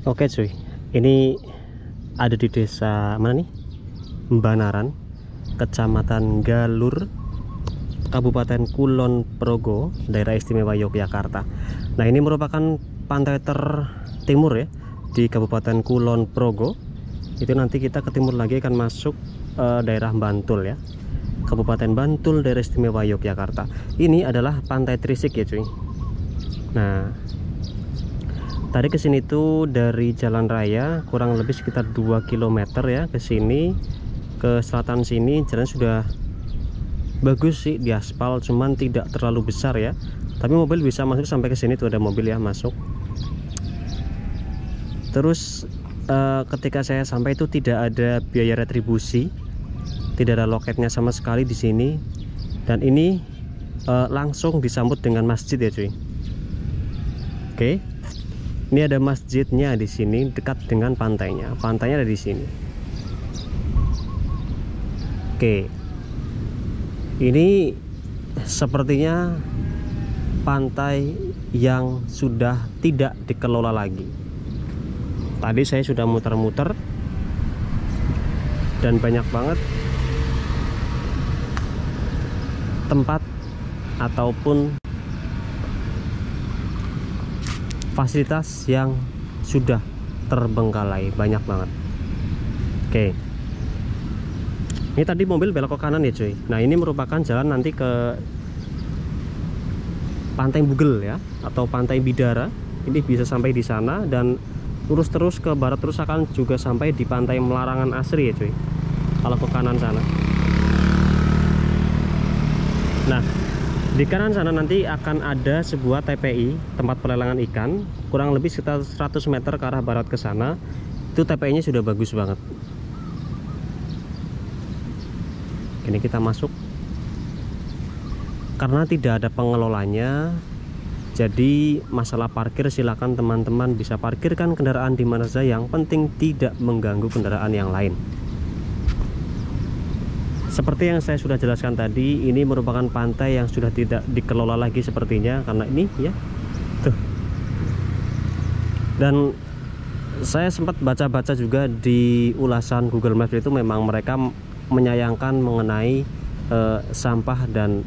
Oke cuy, ini ada di desa mana nih? Banaran, Kecamatan Galur, Kabupaten Kulon Progo, Daerah Istimewa Yogyakarta. Nah, ini merupakan pantai tertimur ya di Kabupaten Kulon Progo. Itu nanti kita ke timur lagi akan masuk daerah Bantul ya, Kabupaten Bantul, Daerah Istimewa Yogyakarta. Ini adalah Pantai Trisik ya cuy. Nah, tadi kesini tuh dari jalan raya kurang lebih sekitar 2 km ya ke sini, ke selatan sini. Jalan sudah bagus sih, di aspal, cuman tidak terlalu besar ya. Tapi mobil bisa masuk sampai ke sini, tuh ada mobil ya masuk. Terus ketika saya sampai itu tidak ada biaya retribusi, tidak ada loketnya sama sekali di sini. Dan ini langsung disambut dengan masjid ya cuy. Oke. Ini ada masjidnya di sini dekat dengan pantainya. Pantainya ada di sini. Oke. Ini sepertinya pantai yang sudah tidak dikelola lagi. Tadi saya sudah muter-muter dan banyak banget tempat ataupun fasilitas yang sudah terbengkalai, banyak banget. Oke, ini tadi mobil belok ke kanan ya cuy. Nah, ini merupakan jalan nanti ke Pantai Bugel ya, atau Pantai Bidara. Ini bisa sampai di sana dan lurus terus ke barat terus akan juga sampai di Pantai Melarangan Asri ya cuy, kalau ke kanan sana. Nah, di kanan sana nanti akan ada sebuah TPI, tempat pelelangan ikan, kurang lebih sekitar 100 meter ke arah barat ke sana. Itu TPI-nya sudah bagus banget. Ini kita masuk. Karena tidak ada pengelolanya, jadi masalah parkir silakan teman-teman bisa parkirkan kendaraan di mana saja, yang penting tidak mengganggu kendaraan yang lain. Seperti yang saya sudah jelaskan tadi, ini merupakan pantai yang sudah tidak dikelola lagi sepertinya, karena ini ya tuh. Dan saya sempat baca-baca juga di ulasan Google Maps, itu memang mereka menyayangkan mengenai sampah dan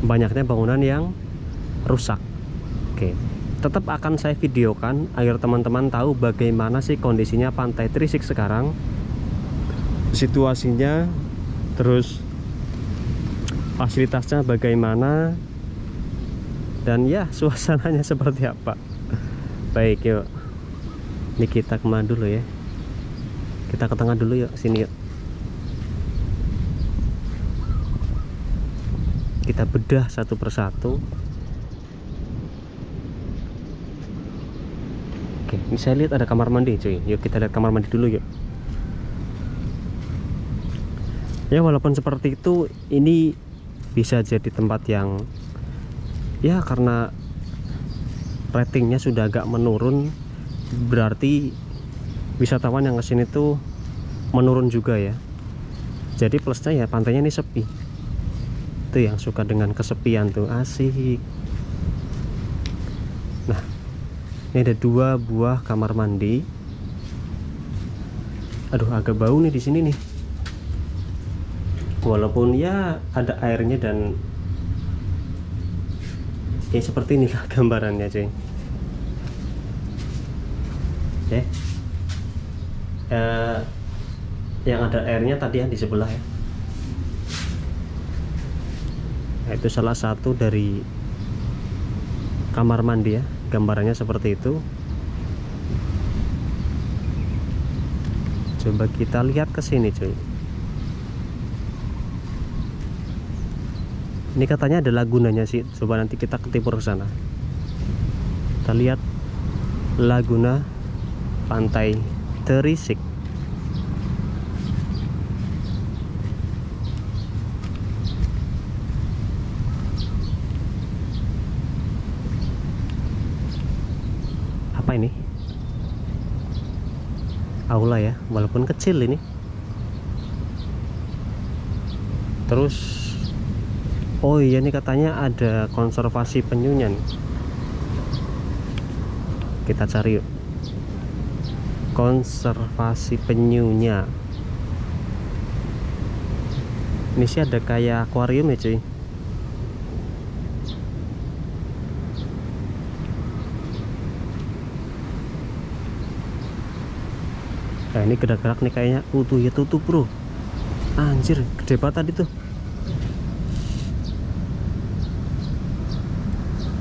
banyaknya bangunan yang rusak. Oke, tetap akan saya videokan agar teman-teman tahu bagaimana sih kondisinya Pantai Trisik sekarang, situasinya, terus fasilitasnya bagaimana, dan ya suasananya seperti apa. Baik, yuk, ini kita kemana dulu ya? Kita ke tengah dulu yuk, sini yuk. Kita bedah satu persatu. Oke, ini saya lihat ada kamar mandi cuy. Yuk kita lihat kamar mandi dulu yuk. Ya, walaupun seperti itu, ini bisa jadi tempat yang ya, karena ratingnya sudah agak menurun, berarti wisatawan yang kesini tuh menurun juga ya. Jadi plusnya ya pantainya ini sepi. Itu yang suka dengan kesepian tuh, asik. Nah, ini ada 2 buah kamar mandi. Aduh, agak bau nih di sini nih. Walaupun ya ada airnya dan ya seperti ini gambarannya cuy. Oke. Yang ada airnya tadi ya di sebelah ya. Nah, itu salah satu dari kamar mandi ya, gambarannya seperti itu. Coba kita lihat ke sini cuy. Ini katanya ada lagunanya sih. Coba nanti kita ke timur ke sana. Kita lihat Laguna Pantai Trisik. Apa ini? Aula ya, walaupun kecil ini. Terus oh iya, nih katanya ada konservasi penyunya nih. Kita cari yuk. konservasi penyunya. Ini sih ada kayak akuarium ya cuy. Nah ini gerak-gerak nih kayaknya. Tuh ya tutup bro. Anjir gede banget tadi tuh.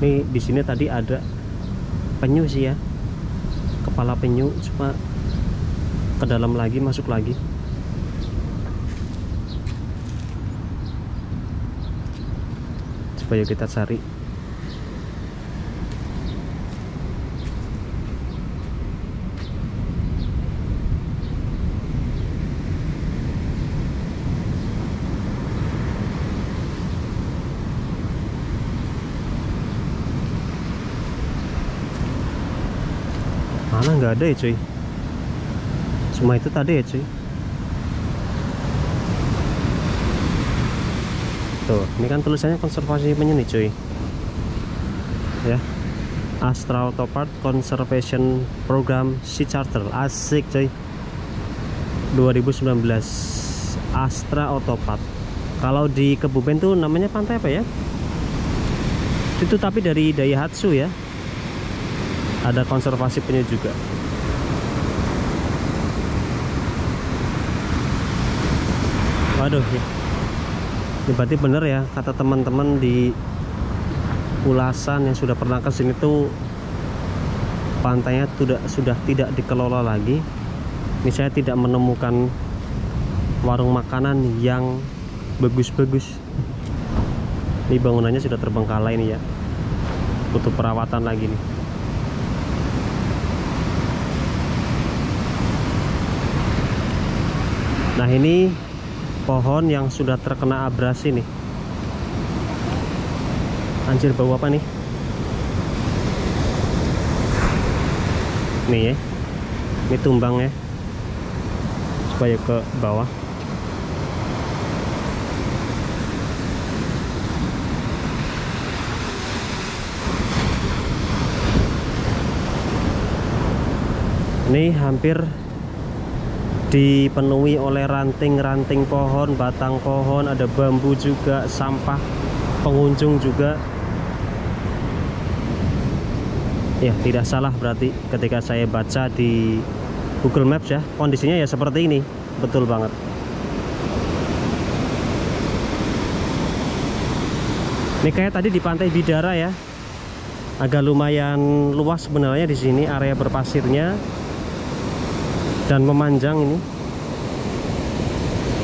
Nih di sini tadi ada penyu sih ya, kepala penyu, cuma ke dalam lagi, masuk lagi. Coba yuk kita cari. Mana nggak ada ya cuy, cuma itu tadi ya cuy. Tuh ini kan tulisannya konservasi penyu nih cuy ya, Astra Autopart Conservation Program Sea Charter. Asik cuy, 2019 Astra Autopart. Kalau di Kebumen tuh namanya pantai apa ya itu, tapi dari Daihatsu ya. Ada konservasi penyu juga. Waduh ya. Ini berarti bener ya kata teman-teman di ulasan yang sudah pernah kesini tuh, pantainya sudah tidak dikelola lagi. Ini saya tidak menemukan warung makanan yang bagus-bagus. Ini bangunannya sudah terbengkalai nih ya, butuh perawatan lagi nih. Nah ini pohon yang sudah terkena abrasi nih. Anjir bau apa nih? Nih ya, ini tumbang ya, supaya ke bawah. Ini hampir dipenuhi oleh ranting-ranting pohon, batang pohon, ada bambu juga, sampah pengunjung juga. Ya tidak salah berarti ketika saya baca di Google Maps ya, kondisinya ya seperti ini. Betul banget. Ini kayak tadi di Pantai Bidara ya, agak lumayan luas sebenarnya di sini area berpasirnya dan memanjang ini.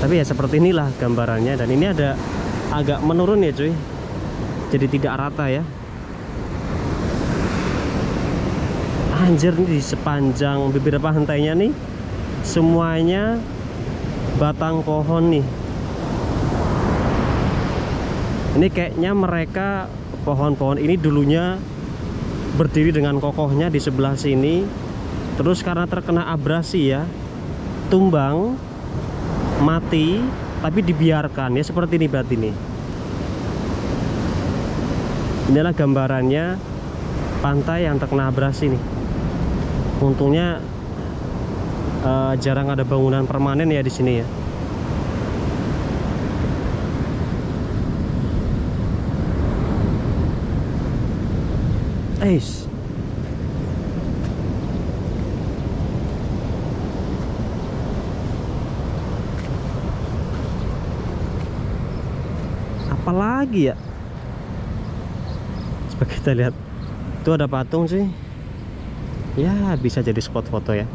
Tapi ya seperti inilah gambarannya, dan ini ada agak menurun ya cuy, jadi tidak rata ya. Anjir, nih di sepanjang beberapa pantainya nih semuanya batang pohon nih. Ini kayaknya mereka, pohon-pohon ini dulunya berdiri dengan kokohnya di sebelah sini. Terus karena terkena abrasi ya, tumbang, mati, tapi dibiarkan ya seperti ini berarti nih. Inilah gambarannya pantai yang terkena abrasi nih. Untungnya jarang ada bangunan permanen ya di sini ya. Apalagi ya, coba kita lihat. Itu ada patung sih ya, bisa jadi spot foto ya.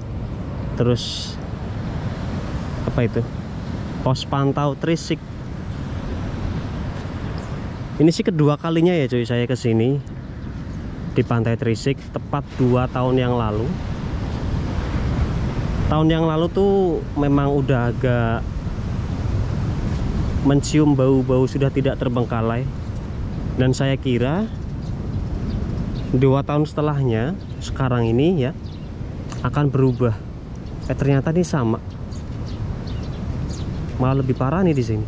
Terus apa itu, pos pantau Trisik. Ini sih kedua kalinya ya cuy saya kesini di Pantai Trisik, tepat 2 tahun yang lalu. Tahun yang lalu tuh memang udah agak mencium bau-bau sudah tidak terbengkalai, dan saya kira 2 tahun setelahnya, sekarang ini ya, akan berubah. Ternyata ini sama, malah lebih parah nih di sini.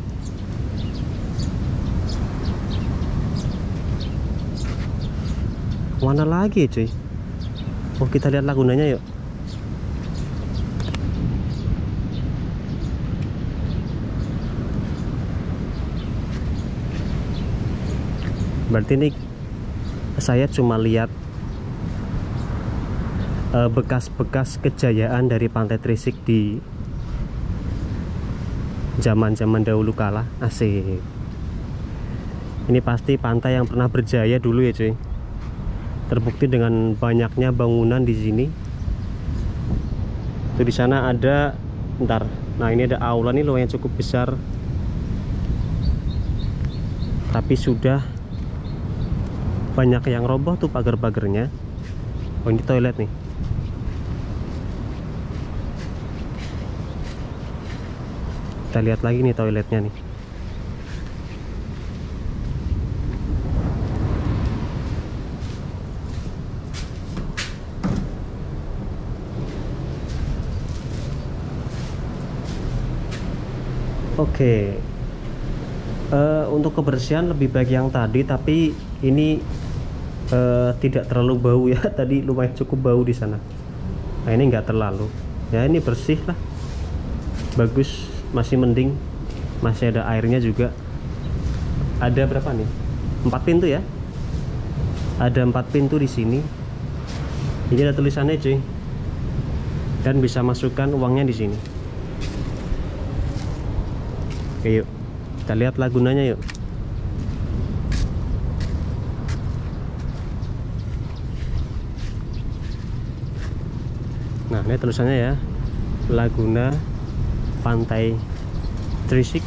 Mana lagi ya cuy? Oh kita lihat lagunanya yuk. Berarti ini saya cuma lihat bekas-bekas kejayaan dari Pantai Trisik di zaman-zaman dahulu kala. Asik. Ini pasti pantai yang pernah berjaya dulu ya cuy. Terbukti dengan banyaknya bangunan di sini. Tuh di sana ada, ntar. Nah ini ada aula nih loh yang cukup besar. Tapi sudah banyak yang roboh tuh pagar-pagarnya. Oh ini toilet nih. Kita lihat lagi nih toiletnya nih. Oke. Untuk kebersihan lebih baik yang tadi, tapi ini tidak terlalu bau ya. Tadi lumayan cukup bau di sana. Nah ini nggak terlalu. Ya ini bersih lah. Bagus, masih mending. Masih ada airnya juga. Ada berapa nih? 4 pintu ya. Ada 4 pintu di sini. Ini ada tulisannya cuy. Dan bisa masukkan uangnya di sini. Oke yuk. Kita lihat lagunanya yuk. Nah ini tulisannya ya, Laguna Pantai Trisik.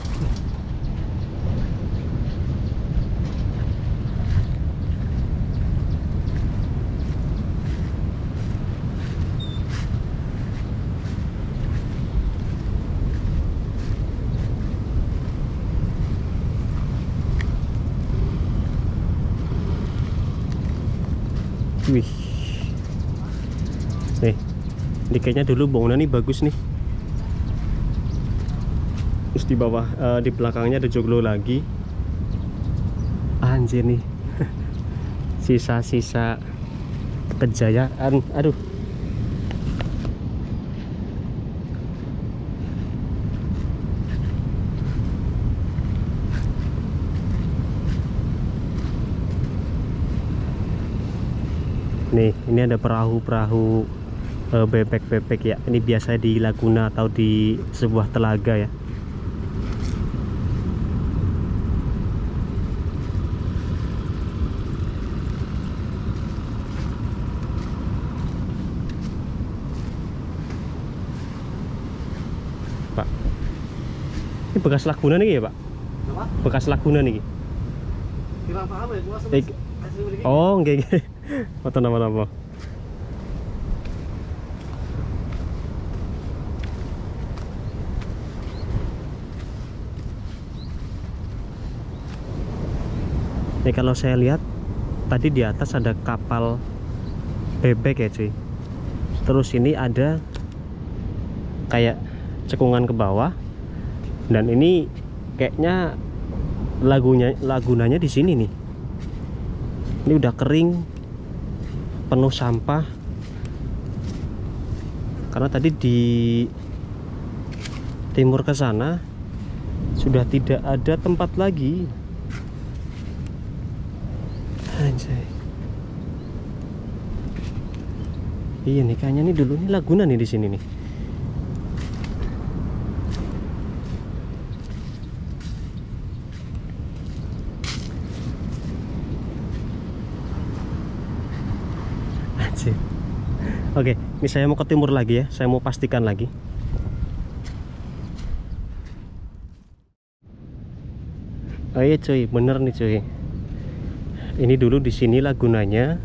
Wih, nih, ini kayaknya dulu bangunan ini bagus nih. Terus di bawah, di belakangnya ada joglo lagi. Anjir nih, sisa-sisa kejayaan. Aduh, nih ini ada perahu-perahu bebek-bebek ya. Ini biasa di Laguna atau di sebuah telaga ya. Pak, ini bekas Laguna nih ya Pak? Apa? Bekas Laguna nih. Kira apa ya? Gua Oh, enggak. Foto nama-nama. Nih kalau saya lihat tadi di atas ada kapal bebek ya cuy. Terus ini ada kayak cekungan ke bawah. Dan ini kayaknya lagunanya di sini nih. Ini udah kering, penuh sampah. Karena tadi di timur ke sana sudah tidak ada tempat lagi. Anjay. Iya nih kayaknya nih dulu nih Laguna nih di sini nih. Anjay. Oke, ini saya mau ke timur lagi ya. Saya mau pastikan lagi. Oh iya cuy, bener nih cuy. Ini dulu di sini lagunanya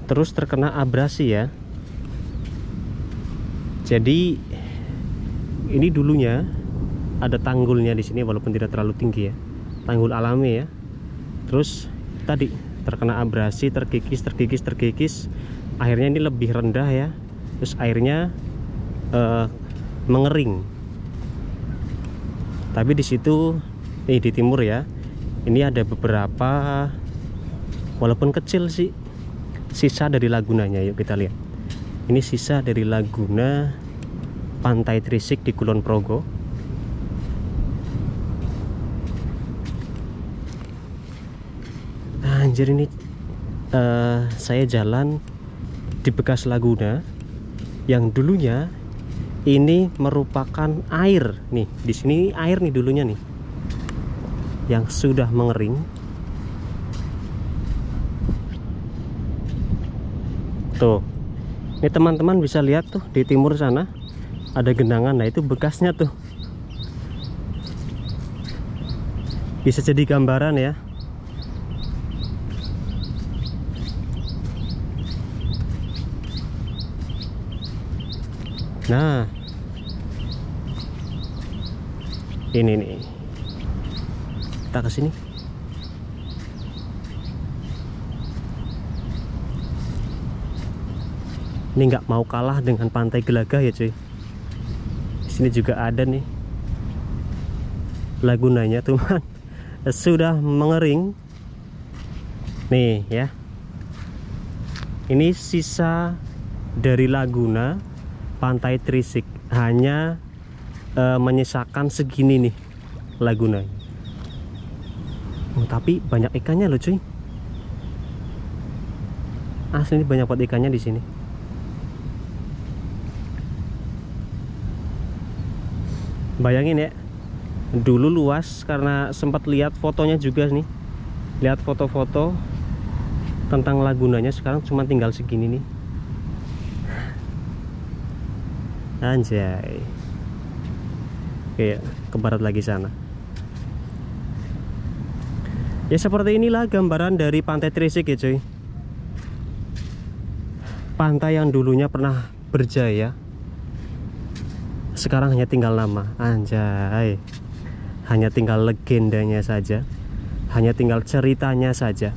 terus terkena abrasi ya. Jadi ini dulunya ada tanggulnya di sini walaupun tidak terlalu tinggi ya. Tanggul alami ya. Terus tadi terkena abrasi, terkikis. Akhirnya ini lebih rendah ya. Terus airnya mengering. Tapi di situ di timur ya. Ini ada beberapa, walaupun kecil sih, sisa dari lagunanya. Yuk kita lihat. Ini sisa dari Laguna Pantai Trisik di Kulon Progo. Anjir, ini saya jalan di bekas Laguna yang dulunya ini merupakan air nih. Di sini air nih dulunya nih, yang sudah mengering. Tuh, ini teman-teman bisa lihat tuh di timur sana ada genangan. Nah, itu bekasnya tuh. Bisa jadi gambaran ya. Nah, ini nih, kita ke sini. Ini nggak mau kalah dengan Pantai Gelagah ya cuy. Di sini juga ada nih lagunanya tuh man. Sudah mengering nih ya. Ini sisa dari Laguna Pantai Trisik, hanya menyisakan segini nih Laguna. Tapi banyak ikannya loh cuy. Asli banyak banget ikannya di sini. Bayangin ya, dulu luas karena sempat lihat fotonya juga nih. Lihat foto-foto tentang lagunanya, sekarang cuma tinggal segini nih. Anjay. Oke, ke barat lagi sana. Ya seperti inilah gambaran dari Pantai Trisik ya cuy. Pantai yang dulunya pernah berjaya, sekarang hanya tinggal nama. Anjay. Hanya tinggal legendanya saja, hanya tinggal ceritanya saja.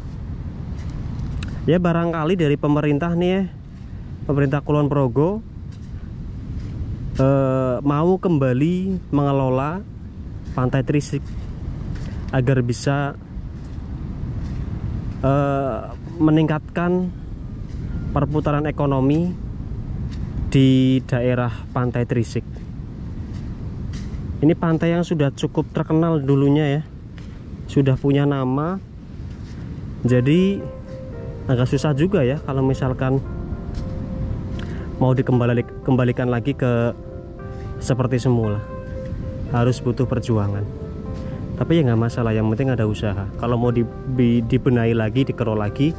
Ya barangkali dari pemerintah nih ya, pemerintah Kulon Progo mau kembali mengelola Pantai Trisik agar bisa meningkatkan perputaran ekonomi di daerah Pantai Trisik. Ini pantai yang sudah cukup terkenal dulunya ya, sudah punya nama. Jadi agak susah juga ya kalau misalkan mau dikembalikan lagi ke seperti semula. Harus butuh perjuangan. Tapi ya nggak masalah, yang penting ada usaha. Kalau mau dibenahi lagi, dikelola lagi,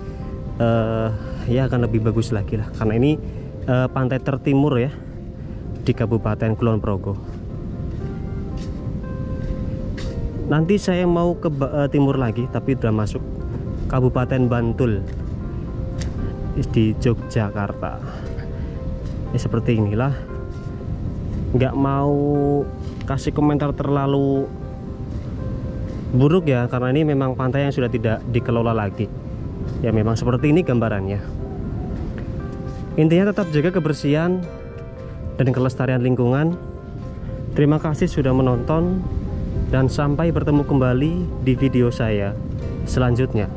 ya akan lebih bagus lagi lah. Karena ini pantai tertimur ya di Kabupaten Kulon Progo. Nanti saya mau ke timur lagi, tapi udah masuk Kabupaten Bantul di Yogyakarta. Ya seperti inilah. Nggak mau kasih komentar terlalu buruk ya, karena ini memang pantai yang sudah tidak dikelola lagi. Ya memang seperti ini gambarannya. Intinya tetap jaga kebersihan dan kelestarian lingkungan. Terima kasih sudah menonton, dan sampai bertemu kembali di video saya selanjutnya.